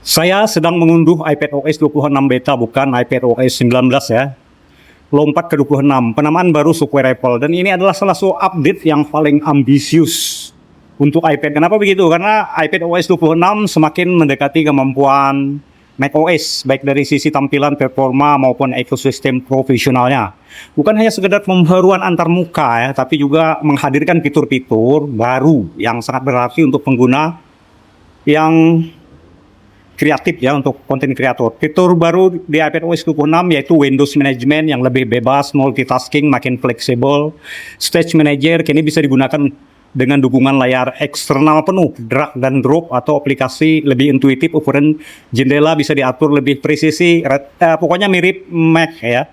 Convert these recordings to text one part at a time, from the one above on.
Saya sedang mengunduh iPadOS 26 beta, bukan iPadOS 19 ya. Lompat ke 26, penamaan baru software Apple. Dan ini adalah salah satu update yang paling ambisius untuk iPad. Kenapa begitu? Karena iPadOS 26 semakin mendekati kemampuan macOS, baik dari sisi tampilan, performa, maupun ekosistem profesionalnya. Bukan hanya sekedar pembaruan antar muka ya, tapi juga menghadirkan fitur-fitur baru yang sangat berarti untuk pengguna yang kreatif ya, untuk konten kreator. Fitur baru di iPadOS 26 yaitu Windows Management yang lebih bebas, multitasking makin fleksibel. Stage Manager kini bisa digunakan dengan dukungan layar eksternal penuh, drag dan drop atau aplikasi lebih intuitif, ukuran jendela bisa diatur lebih presisi, pokoknya mirip Mac ya.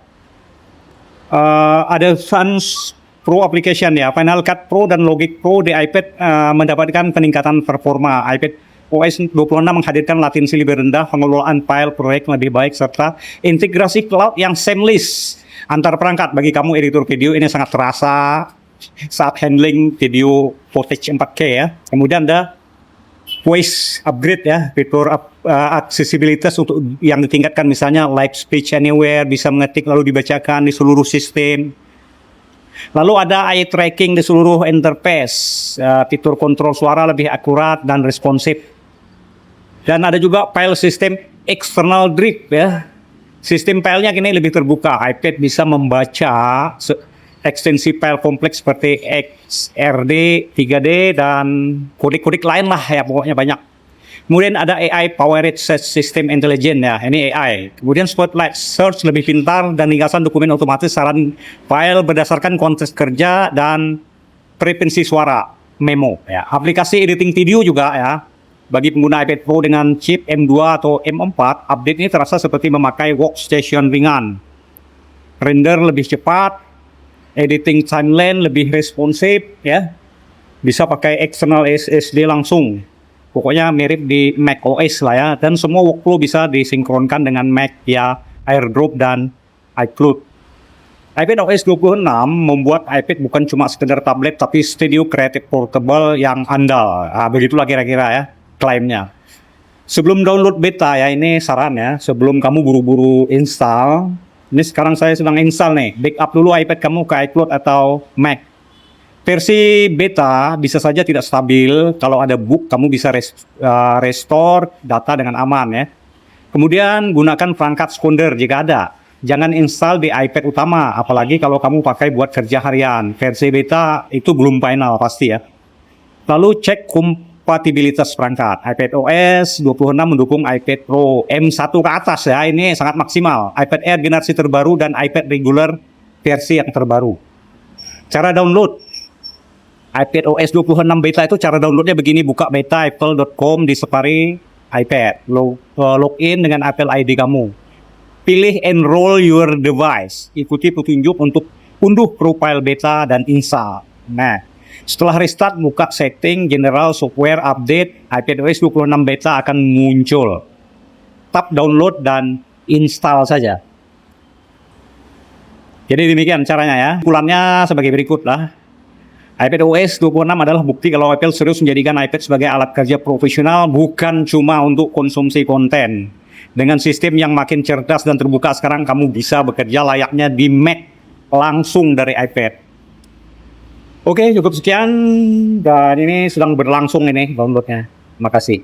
Ada Sans Pro application ya, Final Cut Pro dan Logic Pro di iPad mendapatkan peningkatan performa. iPad OS 26 menghadirkan latensi lebih rendah, pengelolaan file proyek lebih baik, serta integrasi cloud yang seamless antar perangkat. Bagi kamu editor video, ini sangat terasa saat handling video footage 4K ya. Kemudian ada voice upgrade ya, fitur aksesibilitas untuk yang ditingkatkan, misalnya live speech anywhere, bisa mengetik lalu dibacakan di seluruh sistem. Lalu ada eye tracking di seluruh interface, fitur kontrol suara lebih akurat dan responsif. Dan ada juga file system external drive ya. Sistem filenya kini lebih terbuka. iPad bisa membaca ekstensi file kompleks seperti XRD, 3D, dan kodek-kodek lain lah ya, pokoknya banyak. Kemudian ada AI Powered System Intelligent ya, ini AI. Kemudian Spotlight Search lebih pintar dan ringkasan dokumen otomatis, saran file berdasarkan konteks kerja dan frekuensi suara memo ya. Aplikasi editing video juga ya. Bagi pengguna iPad Pro dengan chip M2 atau M4, update ini terasa seperti memakai workstation ringan. Render lebih cepat, editing timeline lebih responsif ya. Bisa pakai external SSD langsung. Pokoknya mirip di macOS lah ya, dan semua workflow bisa disinkronkan dengan Mac ya, AirDrop dan iCloud. iPadOS 26 membuat iPad bukan cuma sekedar tablet, tapi studio creative portable yang andal. Begitulah kira-kira ya klaimnya. Sebelum download beta ya, ini saran ya, sebelum kamu buru-buru install. Ini sekarang saya sedang install nih, backup dulu iPad kamu ke iCloud atau Mac. Versi beta bisa saja tidak stabil. Kalau ada bug, kamu bisa restore data dengan aman ya. Kemudian gunakan perangkat sekunder jika ada. Jangan install di iPad utama, apalagi kalau kamu pakai buat kerja harian. Versi beta itu belum final pasti ya. Lalu cek kompatibilitas perangkat. iPadOS 26 mendukung iPad Pro M1 ke atas ya. Ini sangat maksimal. iPad Air generasi terbaru dan iPad regular versi yang terbaru. Cara download iPadOS 26 beta itu, cara downloadnya begini. Buka beta.apple.com di Safari iPad, login dengan Apple ID kamu, pilih enroll your device, ikuti petunjuk untuk unduh profile beta dan install. Nah, setelah restart, buka setting general software update, iPadOS 26 beta akan muncul. Tap download dan install saja. Jadi demikian caranya ya. Kumpulannya sebagai berikut lah. iPadOS 26 adalah bukti kalau Apple serius menjadikan iPad sebagai alat kerja profesional, bukan cuma untuk konsumsi konten. Dengan sistem yang makin cerdas dan terbuka, sekarang kamu bisa bekerja layaknya di Mac langsung dari iPad. Oke, cukup sekian, dan ini sedang berlangsung ini downloadnya. Terima kasih.